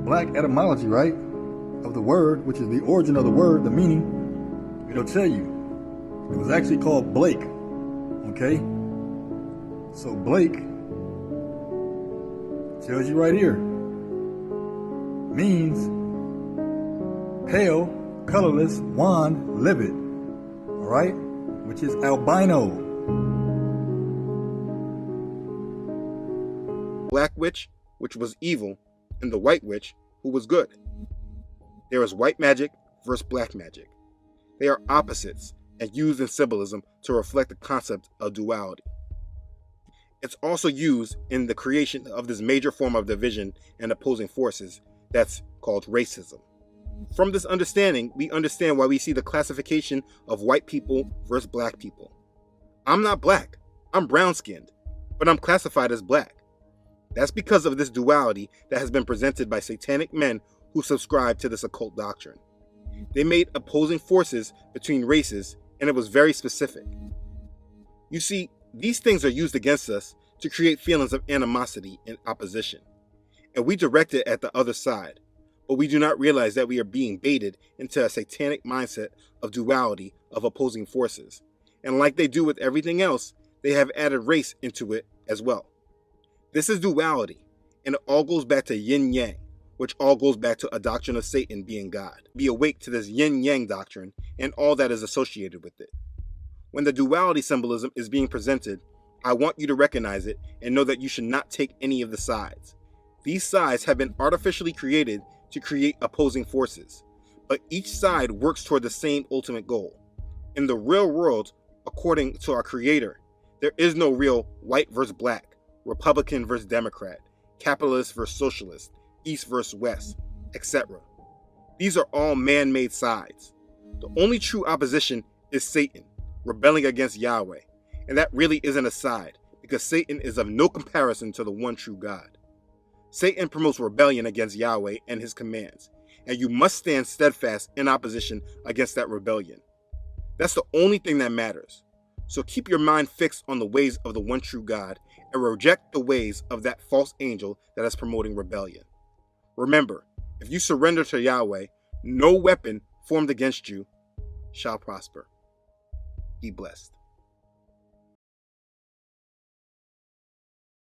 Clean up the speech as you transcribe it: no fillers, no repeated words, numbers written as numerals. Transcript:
black etymology, right, of the word, which is the origin of the word, the meaning, it'll tell you. It was actually called Blake, okay? So Blake tells you right here, means pale, colorless, wan, livid, all right? Which is albino. Black witch, which was evil, and the white witch, who was good. There is white magic versus black magic. They are opposites and used in symbolism to reflect the concept of duality. It's also used in the creation of this major form of division and opposing forces that's called racism. From this understanding, we understand why we see the classification of white people versus black people. I'm not black, I'm brown-skinned, but I'm classified as black. That's because of this duality that has been presented by satanic men who subscribe to this occult doctrine. They made opposing forces between races, and it was very specific. You see, these things are used against us to create feelings of animosity and opposition, and we direct it at the other side, but we do not realize that we are being baited into a satanic mindset of duality of opposing forces, and like they do with everything else, they have added race into it as well. This is duality, and it all goes back to yin-yang, which all goes back to a doctrine of Satan being God. Be awake to this yin-yang doctrine and all that is associated with it. When the duality symbolism is being presented, I want you to recognize it and know that you should not take any of the sides. These sides have been artificially created to create opposing forces, but each side works toward the same ultimate goal. In the real world, according to our Creator, there is no real white versus black, Republican versus Democrat, capitalist versus socialist, East versus West, etc. These are all man-made sides. The only true opposition is Satan, rebelling against Yahweh, and that really isn't a side, because Satan is of no comparison to the one true God. Satan promotes rebellion against Yahweh and his commands, and you must stand steadfast in opposition against that rebellion. That's the only thing that matters. So keep your mind fixed on the ways of the one true God and reject the ways of that false angel that is promoting rebellion. Remember, if you surrender to Yahweh, no weapon formed against you shall prosper. Be blessed.